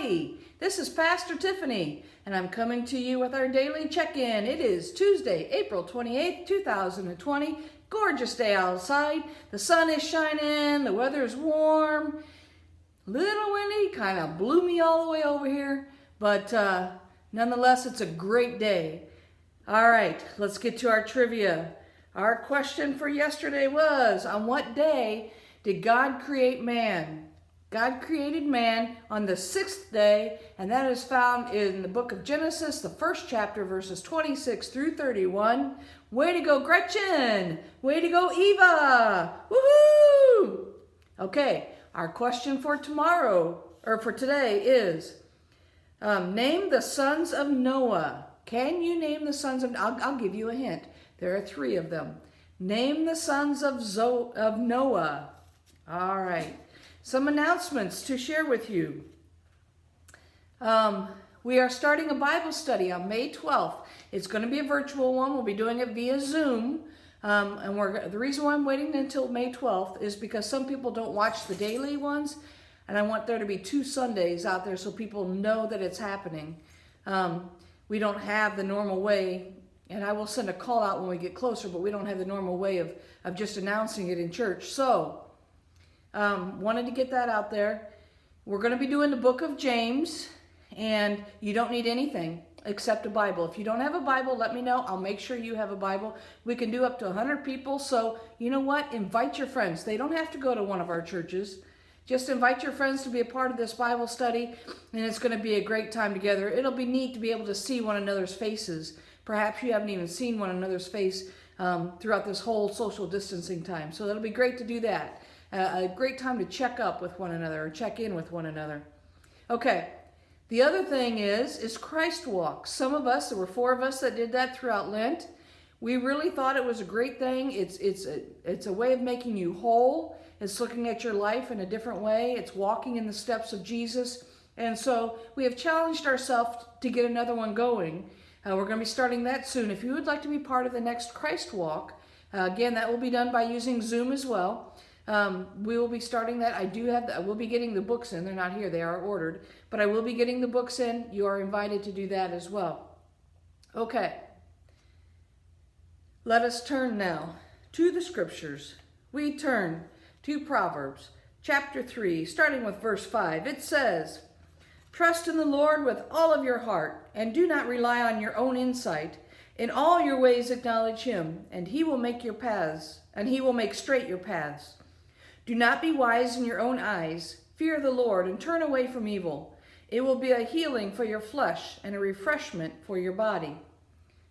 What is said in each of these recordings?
Howdy! This is Pastor Tiffany, and I'm coming to you with our daily check-in. It is Tuesday, April 28th, 2020. Gorgeous day outside. The sun is shining, the weather is warm. Little windy, kind of blew me all the way over here, but nonetheless, it's a great day. All right, let's get to our trivia. Our question for yesterday was, on what day did God create man? God created man on the sixth day, and that is found in the book of Genesis, the first chapter, verses 26 through 31. Way to go, Gretchen! Way to go, Eva! Woohoo! Okay, our question for tomorrow, or for today, is name the sons of Noah. Can you name the sons of Noah? I'll give you a hint. There are three of them. Name the sons of Noah. All right. Some announcements to share with you. We are starting a Bible study on May 12th. It's going to be a virtual one. We'll be doing it via Zoom. The reason why I'm waiting until May 12th is because some people don't watch the daily ones, and I want there to be 2 Sundays out there so people know that it's happening. We don't have the normal way, and I will send a call out when we get closer, but we don't have the normal way of just announcing it in church. So, wanted to get that out there. We're going to be doing the book of James, and you don't need anything except a Bible. If you don't have a Bible, let me know. I'll make sure you have a Bible. We can do up to 100 people, so you know what? Invite your friends. They don't have to go to one of our churches. Just invite your friends to be a part of this Bible study, and it's going to be a great time together. It'll be neat to be able to see one another's faces. Perhaps you haven't even seen one another's face throughout this whole social distancing time, so it'll be great to do that. A great time to check up with one another or check in with one another. Okay, the other thing is Christ Walk. Some of us, there were 4 of us that did that throughout Lent. We really thought it was a great thing. It's a way of making you whole. It's looking at your life in a different way. It's walking in the steps of Jesus. And so we have challenged ourselves to get another one going. We're going to be starting that soon. If you would like to be part of the next Christ Walk, again, that will be done by using Zoom as well. We will be starting that. I will be getting the books in. They're not here. They are ordered. But I will be getting the books in. You are invited to do that as well. Okay. Let us turn now to the scriptures. We turn to Proverbs chapter 3, starting with verse 5. It says, "Trust in the Lord with all of your heart, and do not rely on your own insight. In all your ways acknowledge him, and he will make straight your paths. Do not be wise in your own eyes. Fear the Lord and turn away from evil. It will be a healing for your flesh and a refreshment for your body."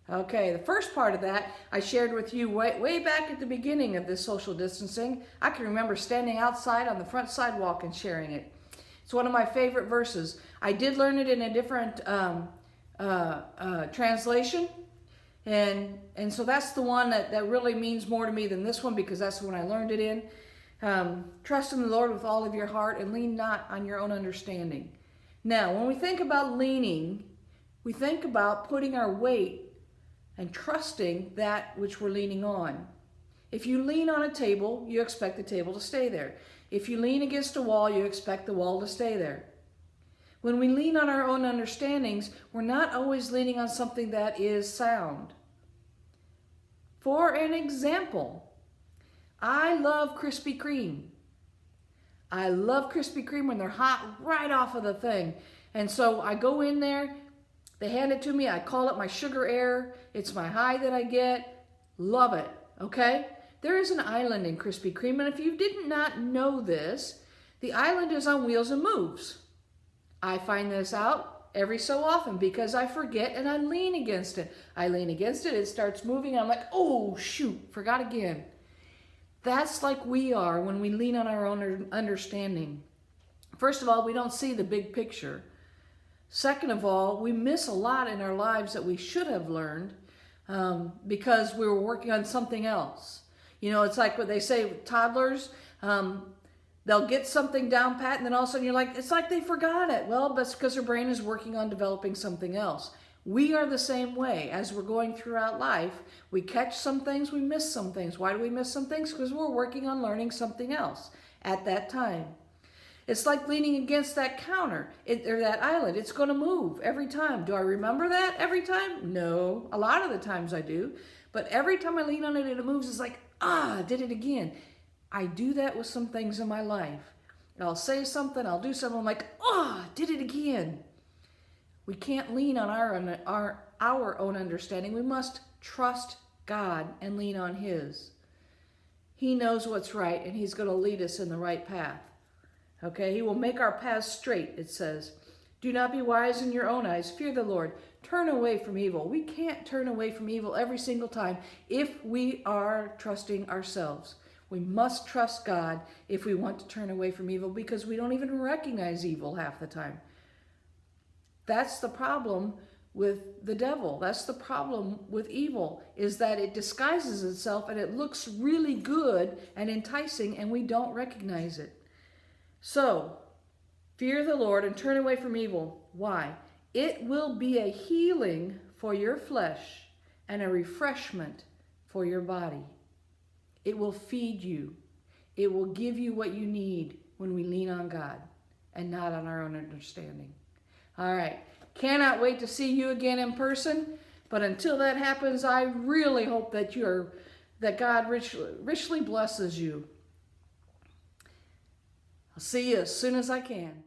Okay, the first part of that I shared with you way back at the beginning of this social distancing. I can remember standing outside on the front sidewalk and sharing it. It's one of my favorite verses. I did learn it in a different translation. And so that's the one that really means more to me than this one, because that's the one I learned it in. Trust in the Lord with all of your heart and lean not on your own understanding. Now, when we think about leaning, we think about putting our weight and trusting that which we're leaning on. If you lean on a table, you expect the table to stay there. If you lean against a wall, you expect the wall to stay there. When we lean on our own understandings, we're not always leaning on something that is sound. For an example, I love Krispy Kreme. I love Krispy Kreme when they're hot right off of the thing. And so I go in there, they hand it to me, I call it my sugar air. It's my high that I get. Love it, okay? There is an island in Krispy Kreme, and if you did not know this, the island is on wheels and moves. I find this out every so often because I forget and I lean against it. I lean against it, it starts moving, I'm like, oh shoot, forgot again. That's like we are when we lean on our own understanding. First of all, we don't see the big picture. Second of all, we miss a lot in our lives that we should have learned because we were working on something else. You know, it's like what they say with toddlers. They'll get something down pat, and then all of a sudden you're like, it's like they forgot it. Well, that's because their brain is working on developing something else. We are the same way. As we're going throughout life, we catch some things, we miss some things. Why do we miss some things? Because we're working on learning something else at that time. It's like leaning against that counter or that island. It's going to move every time. Do I remember that every time? No. A lot of the times I do. But every time I lean on it and it moves, it's like, did it again. I do that with some things in my life. I'll say something, I'll do something, I'm like, did it again. We can't lean on our own understanding. We must trust God and lean on His. He knows what's right, and He's going to lead us in the right path. Okay, He will make our paths straight, it says. Do not be wise in your own eyes. Fear the Lord. Turn away from evil. We can't turn away from evil every single time if we are trusting ourselves. We must trust God if we want to turn away from evil, because we don't even recognize evil half the time. That's the problem with the devil. That's the problem with evil, is that it disguises itself and it looks really good and enticing, and we don't recognize it. So, fear the Lord and turn away from evil. Why? It will be a healing for your flesh and a refreshment for your body. It will feed you. It will give you what you need when we lean on God and not on our own understanding. All right. Cannot wait to see you again in person. But until that happens, I really hope that God richly blesses you. I'll see you as soon as I can.